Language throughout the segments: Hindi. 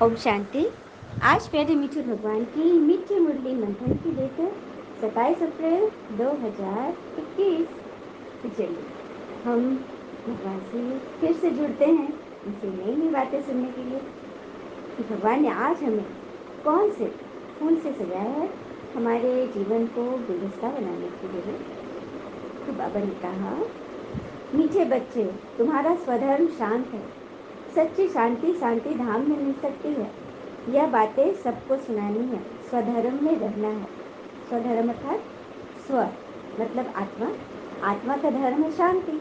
ओम शांति। आज प्यारे मिठू भगवान की मीठी मुरली मंथन की लेकर 27 अप्रैल 2021। तो चलिए हम भगवान से फिर से जुड़ते हैं उनसे नई नई बातें सुनने के लिए कि भगवान ने आज हमें कौन से फूल से सजाया है हमारे जीवन को गुलदस्ता बनाने के लिए। तो बाबा ने कहा, मीठे बच्चे, तुम्हारा स्वधर्म शांत है। सच्ची शांति शांति धाम में मिल सकती है। यह बातें सबको सुनानी है। स्वधर्म में रहना है। स्वधर्म अर्थात स्व मतलब आत्मा। आत्मा का धर्म है शांति।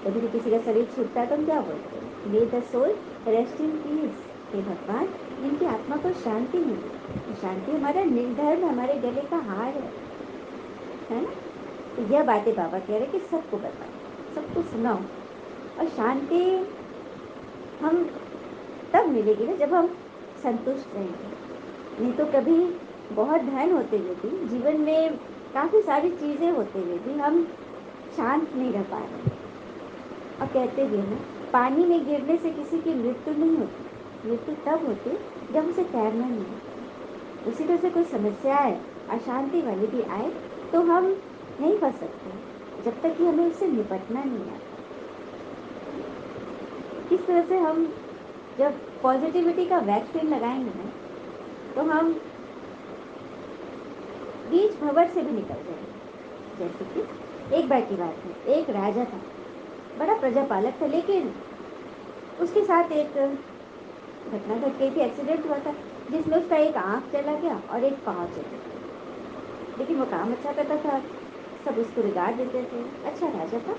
कभी भी किसी का शरीर छूटता है तो हम क्या बोलते हैं? Let the soul rest in peace. हे भगवान, जिनकी आत्मा को शांति मिले। शांति हमारा निर्धर्म, हमारे गले का हार है ना। तो यह बातें बाबा कह रहे कि सबको बताओ, सबको सुनाओ। और शांति हम तब मिलेगी ना जब हम संतुष्ट रहेंगे। नहीं तो कभी बहुत धन होते हुए भी, जीवन में काफ़ी सारी चीज़ें होते हुए भी हम शांत नहीं रह पा रहे। और कहते भी हैं ना, पानी में गिरने से किसी की मृत्यु नहीं होती। मृत्यु तब होती जब उसे तैरना नहीं आता। उसी तरह से कोई समस्या आए, अशांति वाली भी आए, तो हम नहीं फंस सकते जब तक कि हमें उससे निपटना नहीं आता। किस तरह से हम जब पॉजिटिविटी का वैक्सीन लगाएंगे ना, तो हम बीच भंवर से भी निकल जाएंगे। जैसे कि एक बार की बात है, एक राजा था, बड़ा प्रजापालक था, लेकिन उसके साथ एक घटना घट गई थी। एक्सीडेंट हुआ था जिसमें उसका एक आंख चला गया और एक पाँव चला गया। लेकिन वो काम अच्छा करता था, सब उसको रिगार्ड देते थे, अच्छा राजा था।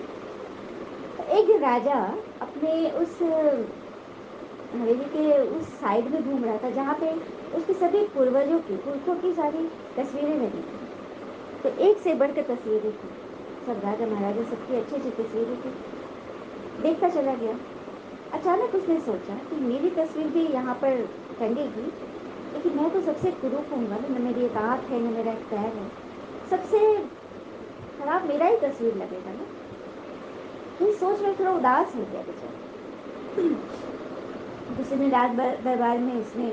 एक दिन राजा अपने उस हवेली के उस साइड में घूम रहा था जहाँ पे उसके सभी पूर्वजों की, पुरखों की सारी तस्वीरें लगी थी। तो एक से बढ़कर तस्वीरें थी, सब राजा महाराजा सबकी अच्छी अच्छी तस्वीरें थी। देखता चला गया। अचानक उसने सोचा कि मेरी तस्वीर भी यहाँ पर टंगेगी, लेकिन मैं तो सबसे कुरूप हूँगा ना, न मेरी एक आँख है, न मेरा एक पैर है, सबसे खराब मेरा ही तस्वीर लगेगा ना। ये सोच में थोड़ा उदास हो गया बेचारा। दूसरे दिन राज दरबार में उसने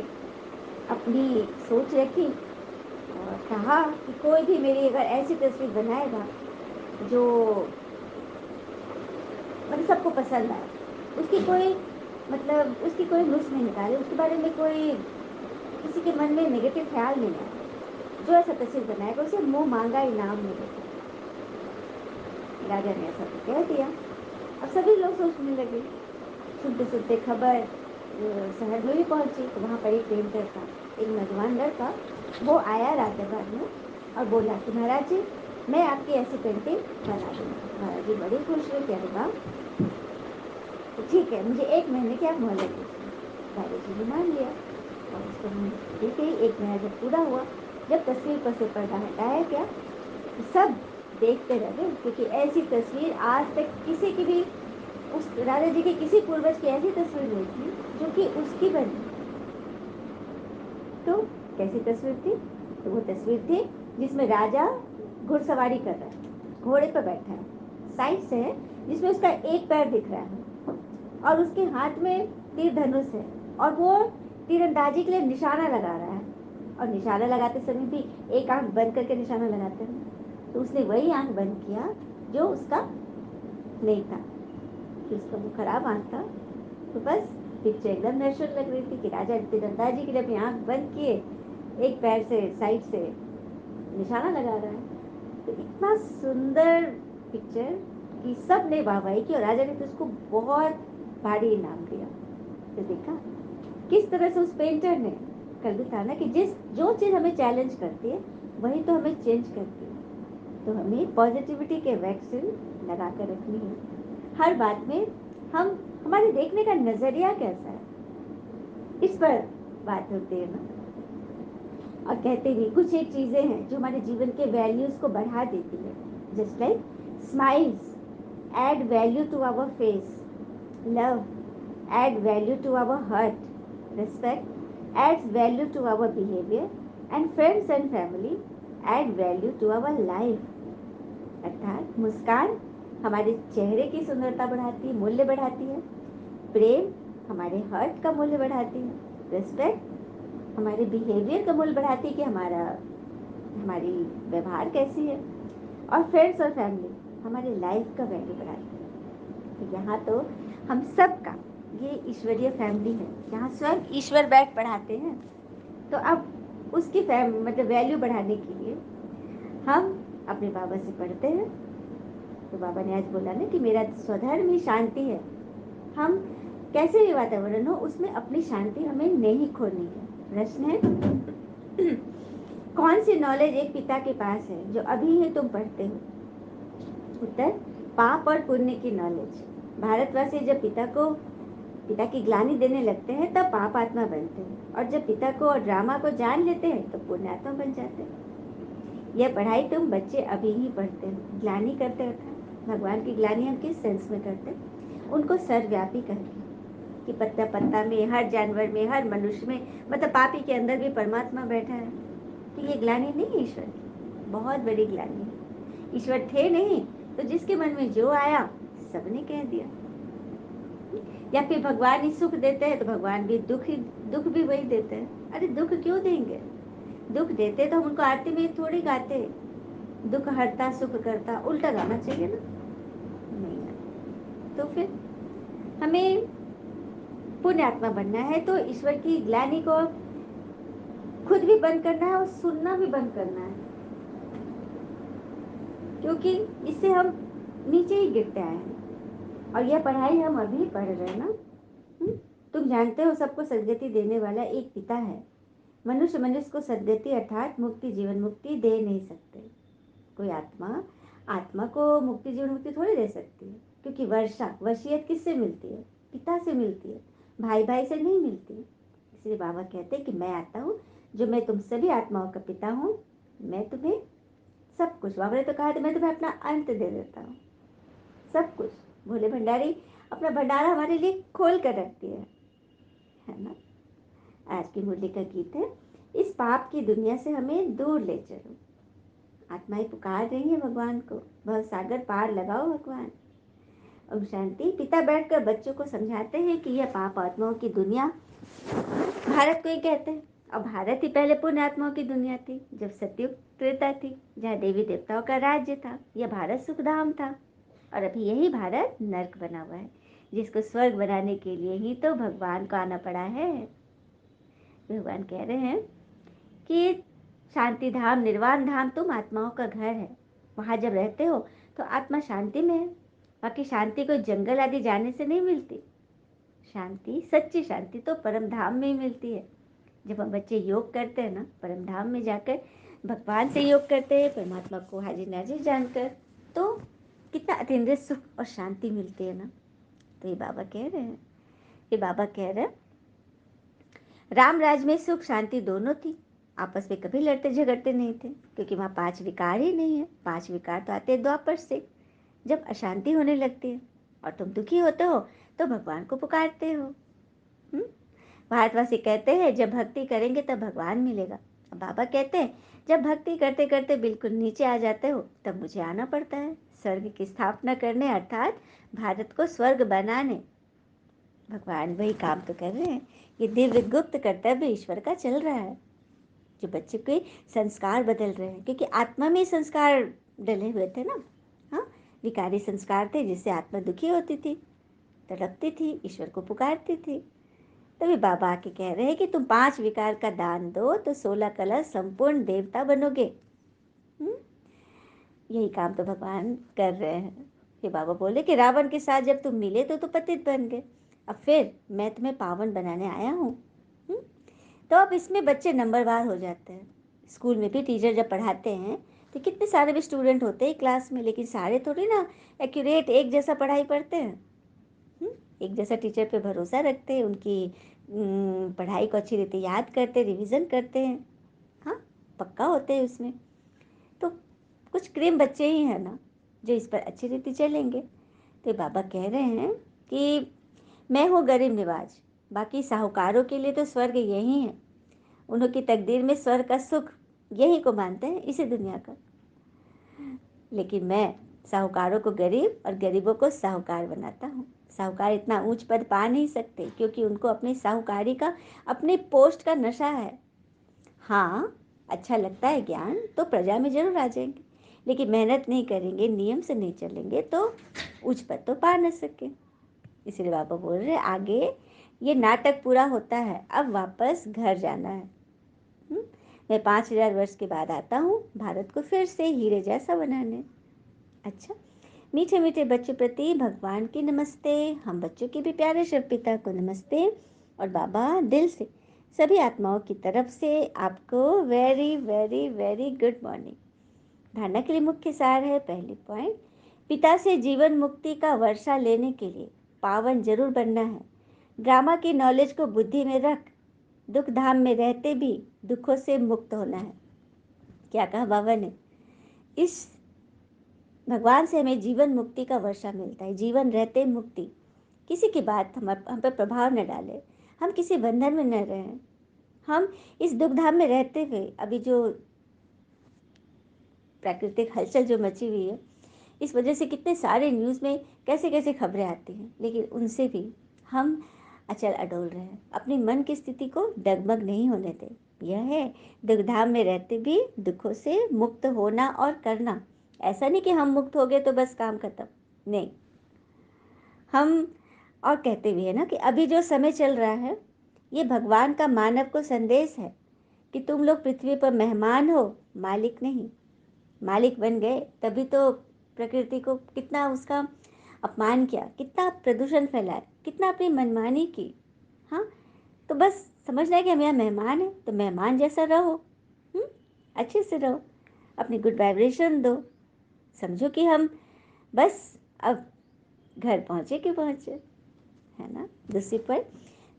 अपनी सोच रखी और कहा कि कोई भी मेरी अगर ऐसी तस्वीर बनाएगा जो मतलब सबको पसंद आए, उसकी कोई उसकी कोई नुक्स नहीं निकाले, उसके बारे में कोई किसी के मन में नेगेटिव ख्याल नहीं आए, जो ऐसा तस्वीर बनाएगा उसे मुंह मांगा इनाम मिलेगा। राजा ने ऐसा तो कह दिया। अब सभी लोग सोचने लगे। सुनते सुनते खबर शहर में भी पहुंची, तो वहाँ पर एक पेंटर था, एक नौजवान लड़का, वो आया राज दरबार में और बोला कि महाराज जी, मैं आपकी ऐसी पेंटिंग बना दूंगा। महाराज जी बड़े खुश हुए कि अरे वाह, तो ठीक है, मुझे 1 महीने की आप मोहलत दीजिए। राजा जी ने मान लिया और उसको मोहलत दी गई। 1 महीना जब पूरा हुआ, जब तस्वीर पर से पर्दा हटाया गया, तो सब देखते रह गए, क्योंकि ऐसी तस्वीर आज तक किसी की भी, उस राजा जी के किसी पूर्वज की ऐसी तस्वीर नहीं थी जो कि उसकी बनी। तो कैसी तस्वीर थी? तो वो तस्वीर थी जिसमें राजा घुड़सवारी कर रहा है, घोड़े पर बैठा है, साइड से है, जिसमें उसका एक पैर दिख रहा है और उसके हाथ में तीर धनुष है और वो तीरंदाजी के लिए निशाना लगा रहा है। और निशाना लगाते समय भी एक आंख बंद करके निशाना लगाते हैं, तो उसने वही आंख बंद किया जो उसका नहीं था, कि उसका वो खराब आंख था। तो बस पिक्चर एकदम नेचुरल लग रही थी कि राजा तीरंदाजी के लिए अपनी आंख बंद किए, एक पैर से साइड से निशाना लगा रहा है। तो इतना सुंदर पिक्चर कि सब ने वाहवाही की और राजा ने तो उसको बहुत भारी इनाम दिया। तो देखा किस तरह से उस पेंटर ने, कल भी था ना कि जिस जो चीज़ हमें चैलेंज करती है वही तो हमें चेंज करती है। तो हमें पॉजिटिविटी के वैक्सीन लगा कर रखनी है। हर बात में हम, हमारे देखने का नजरिया कैसा है, इस पर बात होती है ना। और कहते भी कुछ एक चीजें हैं जो हमारे जीवन के वैल्यूज को बढ़ा देती है। Just like smiles add value to our face, love add value to our heart, respect adds value to our behaviour, and friends and family add value to our life. अर्थात मुस्कान हमारे चेहरे की सुंदरता बढ़ाती है, मूल्य बढ़ाती है। प्रेम हमारे हर्ट का मूल्य बढ़ाती है। रिस्पेक्ट हमारे बिहेवियर का मूल्य बढ़ाती है कि हमारी व्यवहार कैसी है। और फ्रेंड्स और फैमिली हमारे लाइफ का वैल्यू बढ़ाती है। तो यहाँ तो हम सब का ये ईश्वरीय फैमिली है, जहाँ स्वयं ईश्वर बैठ पढ़ाते हैं। तो अब उसकी मतलब वैल्यू बढ़ाने के लिए हम अपने बाबा से पढ़ते हैं। तो बाबा ने आज बोला ना कि मेरा स्वधर्म ही शांति है। हम कैसे भी वातावरण हो उसमें अपनी शांति हमें नहीं खोनी है। प्रश्न है कौन सी नॉलेज एक पिता के पास है जो अभी ही तुम पढ़ते हो? उत्तर, पाप और पुण्य की नॉलेज। भारतवासी जब पिता की ग्लानि देने लगते हैं तब पाप आत्मा बनते हैं, और जब पिता को और ड्रामा को जान लेते हैं तो पुण्य आत्मा बन जाते हैं। यह पढ़ाई तुम बच्चे अभी ही पढ़ते हो। ग्लानि करते अर्थात भगवान की ग्लानि हम किस सेंस में करते हैं? उनको सर्वव्यापी करके कि पत्ता पत्ता में, हर जानवर में, हर मनुष्य में, मतलब पापी के अंदर भी परमात्मा बैठा है। तो ये ग्लानि नहीं है ईश्वर की, बहुत बड़ी ग्लानि है। ईश्वर थे नहीं तो जिसके मन में जो आया सबने कह दिया। या फिर भगवान ही सुख देते हैं तो भगवान भी दुख भी वही देते हैं। अरे दुख क्यों देंगे? दुख देते तो हम उनको आरती में थोड़ी गाते दुख हरता सुख करता, उल्टा गाना चाहिए ना? नहीं। तो फिर हमें पुण्य आत्मा बनना है तो ईश्वर की ग्लानि को खुद भी बंद करना है और सुनना भी बंद करना है, क्योंकि इससे हम नीचे ही गिरते आए हैं। और यह पढ़ाई हम अभी पढ़ रहे हैं ना। तुम जानते हो सबको सदगति देने वाला एक पिता है। मनुष्य को सदगति अर्थात मुक्ति, जीवन मुक्ति दे नहीं सकते। कोई आत्मा को मुक्ति, जीवन मुक्ति थोड़ी दे सकती है, क्योंकि वसीयत किससे मिलती है? पिता से मिलती है, भाई भाई से नहीं मिलती। इसलिए बाबा कहते हैं कि मैं आता हूँ जो मैं तुम सभी आत्माओं का पिता हूँ। मैं तुम्हें सब कुछ, बाबा ने तो कहा था मैं तुम्हें अपना अंत दे देता हूँ, सब कुछ। भोले भंडारी अपना भंडारा हमारे लिए खोल कर रखती है ना। आज की मुरली का गीत है, इस पाप की दुनिया से हमें दूर ले चलो। आत्माएं पुकार रही है भगवान को, भव सागर पार लगाओ भगवान। ओम शांति। पिता बैठकर बच्चों को समझाते हैं कि यह पाप आत्माओं की दुनिया भारत को ही कहते हैं। और भारत ही पहले पुण्य आत्माओं की दुनिया थी, जब सतयुग त्रेता थी, जहाँ देवी देवताओं का राज्य था। यह भारत सुखधाम था, और अभी यही भारत नर्क बना हुआ है, जिसको स्वर्ग बनाने के लिए ही तो भगवान को आना पड़ा है। भगवान कह रहे हैं कि शांति धाम, निर्वाण धाम तुम आत्माओं का घर है। वहां जब रहते हो तो आत्मा शांति में है। बाकी शांति कोई जंगल आदि जाने से नहीं मिलती। शांति, सच्ची शांति तो परम धाम में ही मिलती है। जब हम बच्चे योग करते हैं ना, परम धाम में जाकर भगवान से योग करते हैं, परमात्मा को हाजिर नाजिर जानकर, तो कितना अतीन्द्रिय सुख और शांति मिलती है ना। तो ये बाबा कह रहे हैं, राम राज में सुख शांति दोनों थी। आपस में कभी लड़ते झगड़ते नहीं थे, क्योंकि वहाँ 5 विकार ही नहीं है। 5 विकार तो आते हैं द्वापर से, जब अशांति होने लगती है और तुम दुखी होते हो तो भगवान को पुकारते हो। भारतवासी कहते हैं जब भक्ति करेंगे तब भगवान मिलेगा। बाबा कहते हैं जब भक्ति करते करते बिल्कुल नीचे आ जाते हो तब मुझे आना पड़ता है स्वर्ग की स्थापना करने, अर्थात भारत को स्वर्ग बनाने। भगवान वही काम तो कर रहे हैं। ये दिव्य गुप्त कर्तव्य ईश्वर का चल रहा है, जो बच्चे के संस्कार बदल रहे हैं, क्योंकि आत्मा में संस्कार डले हुए थे ना। हाँ, विकारी संस्कार थे, जिससे आत्मा दुखी होती थी, तड़पती थी, ईश्वर को पुकारती थी। तभी बाबा आके कह रहे हैं कि तुम 5 विकार का दान दो तो 16 कलश संपूर्ण देवता बनोगे। यही काम तो भगवान कर रहे हैं। फिर बाबा बोले कि रावण के साथ जब तुम मिले तो पतित बन गए, अब फिर मैं तुम्हें पावन बनाने आया हूँ। तो अब इसमें बच्चे नंबरवार हो जाते हैं। स्कूल में भी टीचर जब पढ़ाते हैं तो कितने सारे भी स्टूडेंट होते हैं क्लास में, लेकिन सारे थोड़ी ना एक्यूरेट एक जैसा पढ़ाई पढ़ते हैं। एक जैसा टीचर पे भरोसा रखते हैं, उनकी पढ़ाई को अच्छी रीति याद करते, रिवीजन करते हैं, हाँ, पक्का होते हैं उसमें। तो कुछ क्रीम बच्चे ही हैं ना जो इस पर अच्छी रीति चलेंगे। तो बाबा कह रहे हैं कि मैं हूँ गरीब निवाज, बाकी साहूकारों के लिए तो स्वर्ग यही है। उनकी तकदीर में स्वर्ग का सुख यही को मानते हैं, इसी दुनिया का। लेकिन मैं साहूकारों को गरीब और गरीबों को साहूकार बनाता हूँ। साहूकार इतना ऊंच पद पा नहीं सकते क्योंकि उनको अपनी साहूकारी का, अपने पोस्ट का नशा है। हाँ, अच्छा लगता है ज्ञान तो प्रजा में जरूर आ जाएंगे, लेकिन मेहनत नहीं करेंगे, नियम से नहीं चलेंगे तो उच्च पद तो पा न सके। इसलिए बाबा बोल रहे आगे ये नाटक पूरा होता है, अब वापस घर जाना है। मैं 5000 वर्ष के बाद आता हूँ भारत को फिर से हीरे जैसा बनाने। अच्छा, मीठे मीठे बच्चों प्रति भगवान की नमस्ते। हम बच्चों के भी प्यारे शिव पिता को नमस्ते। और बाबा दिल से सभी आत्माओं की तरफ से आपको very very very good morning. धारणा के लिए मुख्य सार है, पहली पॉइंट, पिता से जीवन मुक्ति का वर्षा लेने के लिए पावन जरूर बनना है। ड्रामा की नॉलेज को बुद्धि में रख दुख धाम में रहते भी दुखों से मुक्त होना है। क्या कहा बाबा ने? इस भगवान से हमें जीवन मुक्ति का वर्षा मिलता है, जीवन रहते मुक्ति। किसी की बात हम पर प्रभाव न डाले, हम किसी बंधन में न रहें। हम इस दुख धाम में रहते हुए अभी जो प्राकृतिक हलचल जो मची हुई है, इस वजह से कितने सारे न्यूज़ में कैसे कैसे खबरें आती हैं, लेकिन उनसे भी हम अचल अडोल रहे हैं। अपने मन की स्थिति को डगमग नहीं होने दें। यह है दुखधाम में रहते भी दुखों से मुक्त होना और करना। ऐसा नहीं कि हम मुक्त हो गए तो बस काम खत्म, नहीं। हम और कहते भी है ना कि अभी जो समय चल रहा है ये भगवान का मानव को संदेश है कि तुम लोग पृथ्वी पर मेहमान हो, मालिक नहीं। मालिक बन गए तभी तो प्रकृति को कितना उसका अपमान किया, कितना प्रदूषण फैलाया, कितना अपनी मनमानी की। हाँ, तो बस समझना है कि हम यहाँ मेहमान हैं तो मेहमान जैसा रहो, अच्छे से रहो, अपनी गुड वाइब्रेशन दो। समझो कि हम बस अब घर पहुँचे कि पहुँचे, है ना। दूसरी पर,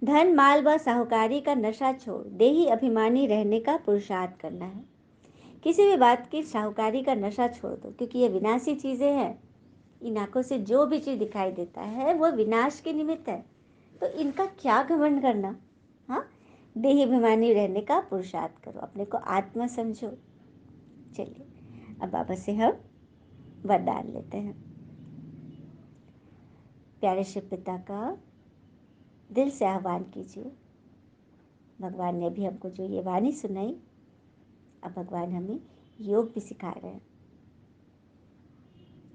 धन माल व साहूकारी का नशा छोड़ देही अभिमानी रहने का पुरुषार्थ करना है। किसी भी बात की साहूकारी का नशा छोड़ दो, क्योंकि ये विनाशी चीज़ें हैं। इन आंखों से जो भी चीज़ दिखाई देता है वो विनाश के निमित्त है, तो इनका क्या घमंड करना। हाँ, देही अभिमानी रहने का पुरुषार्थ करो, अपने को आत्मा समझो। चलिए अब बाबा से हम वरदान लेते हैं। प्यारे शिव पिता का दिल से आह्वान कीजिए। भगवान ने अभी हमको जो ये वाणी सुनाई, अब भगवान हमें योग भी सिखा रहे हैं।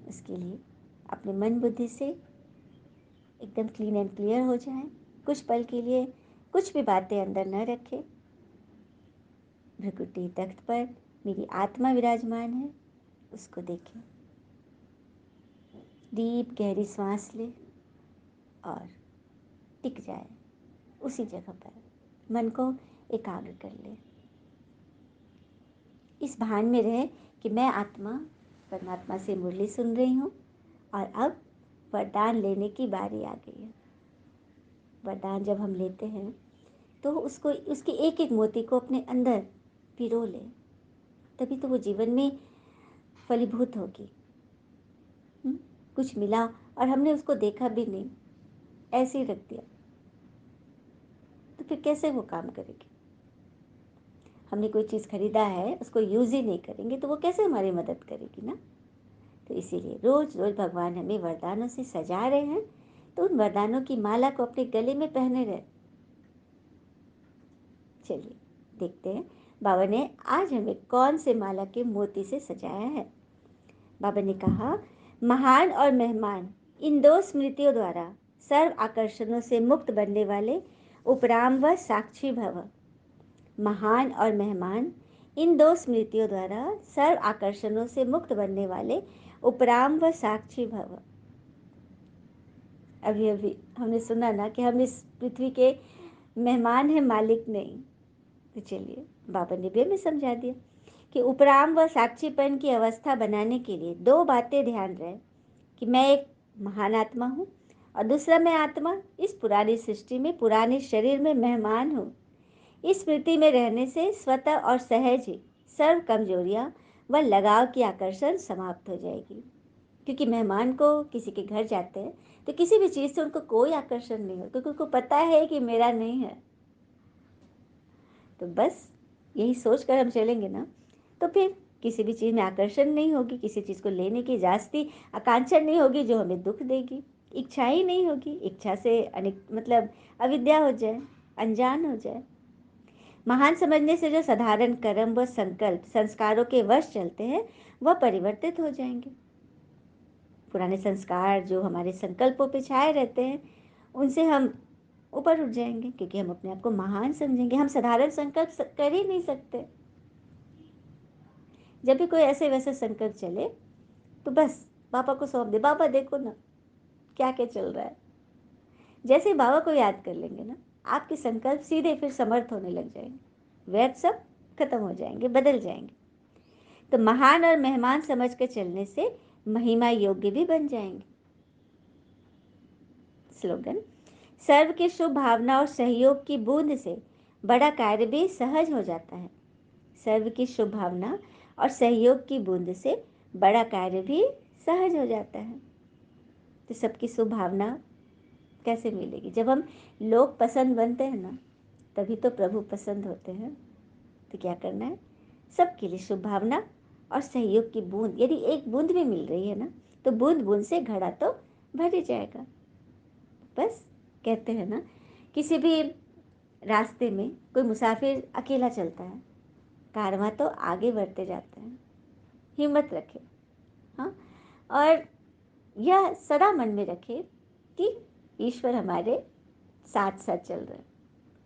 उसके लिए अपने मन बुद्धि से एकदम क्लीन एंड क्लियर हो जाएं। कुछ पल के लिए कुछ भी बातें अंदर न रखें। भृकुटी तख्त पर मेरी आत्मा विराजमान है, उसको देखें। डीप गहरी सांस ले और टिक जाए उसी जगह पर। मन को एकाग्र कर ले। इस भान में रहे कि मैं आत्मा परमात्मा से मुरली सुन रही हूँ और अब वरदान लेने की बारी आ गई है। वरदान जब हम लेते हैं तो उसको, उसके एक एक मोती को अपने अंदर पिरो ले, तभी तो वो जीवन में फलीभूत होगी। कुछ मिला और हमने उसको देखा भी नहीं, ऐसे ही रख दिया, तो फिर कैसे वो काम करेगी। हमने कोई चीज़ खरीदा है, उसको यूज़ ही नहीं करेंगे तो वो कैसे हमारी मदद करेगी ना। तो इसीलिए रोज़ रोज़ भगवान हमें वरदानों से सजा रहे हैं, तो उन वरदानों की माला को अपने गले में पहने रहे। चलिए देखते हैं बाबा ने आज हमें कौन से माला के मोती से सजाया है। बाबा ने कहा, महान और मेहमान इन दो स्मृतियों द्वारा सर्व आकर्षणों से मुक्त बनने वाले उपराम व साक्षी भव। महान और मेहमान इन दो स्मृतियों द्वारा सर्व आकर्षणों से मुक्त बनने वाले उपराम व साक्षी भव। अभी अभी हमने सुना ना कि हम इस पृथ्वी के मेहमान हैं, मालिक नहीं। तो चलिए बाबा ने भी हमें समझा दिया कि उपराम व साक्षीपन की अवस्था बनाने के लिए दो बातें ध्यान रहे कि मैं एक महान आत्मा हूँ और दूसरा मैं आत्मा इस पुरानी सृष्टि में, पुराने शरीर में मेहमान हूँ। इस स्मृति में रहने से स्वतः और सहज ही सर्व कमजोरियाँ व लगाव की आकर्षण समाप्त हो जाएगी। क्योंकि मेहमान को किसी के घर जाते हैं तो किसी भी चीज़ से उनको कोई आकर्षण नहीं हो, क्योंकि उनको पता है कि मेरा नहीं है। तो बस यही सोच कर हम चलेंगे ना, तो फिर किसी भी चीज़ में आकर्षण नहीं होगी, किसी चीज़ को लेने की जास्ती आकांक्षा नहीं होगी जो हमें दुख देगी। इच्छा ही नहीं होगी, इच्छा से अनेक मतलब अविद्या हो जाए, अनजान हो जाए। महान समझने से जो साधारण कर्म व संकल्प संस्कारों के वश चलते हैं वह परिवर्तित हो जाएंगे। पुराने संस्कार जो हमारे संकल्पों पे छाए रहते हैं उनसे हम ऊपर उठ जाएंगे, क्योंकि हम अपने आप को महान समझेंगे। हम साधारण संकल्प कर ही नहीं सकते। जब भी कोई ऐसे वैसे संकल्प चले तो बस बाबा को सौंप दे, बाबा देखो ना क्या क्या चल रहा है। जैसे ही बाबा को याद कर लेंगे ना, आपके संकल्प सीधे फिर समर्थ होने लग जाएंगे, व्यर्थ सब खत्म हो जाएंगे, बदल जाएंगे। तो महान और मेहमान समझ कर चलने से महिमा योग्य भी बन जाएंगे। स्लोगन: सर्व की शुभ भावना और सहयोग की बूंद से बड़ा कार्य भी सहज हो जाता है। सर्व की शुभ भावना और सहयोग की बूंद से बड़ा कार्य भी सहज हो जाता है। तो सबकी शुभ भावना कैसे मिलेगी? जब हम लोग पसंद बनते हैं ना, तभी तो प्रभु पसंद होते हैं। तो क्या करना है? सबके लिए शुभ भावना और सहयोग की बूंद, यदि एक बूंद भी मिल रही है ना, तो बूंद बूंद से घड़ा तो भर ही जाएगा। बस कहते हैं ना, किसी भी रास्ते में कोई मुसाफिर अकेला चलता है, कारवां तो आगे बढ़ते जाते हैं। हिम्मत रखे, हाँ, और यह सदा मन में रखे कि ईश्वर हमारे साथ साथ चल रहे हैं।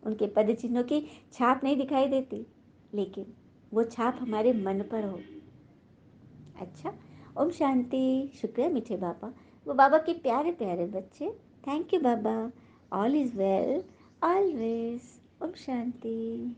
उनके पद चिन्हों की छाप नहीं दिखाई देती, लेकिन वो छाप हमारे मन पर हो। अच्छा, ओम शांति। शुक्र है मीठे बाबा, वो बाबा के प्यारे प्यारे बच्चे। थैंक यू बाबा। All is well always. ओम शांति।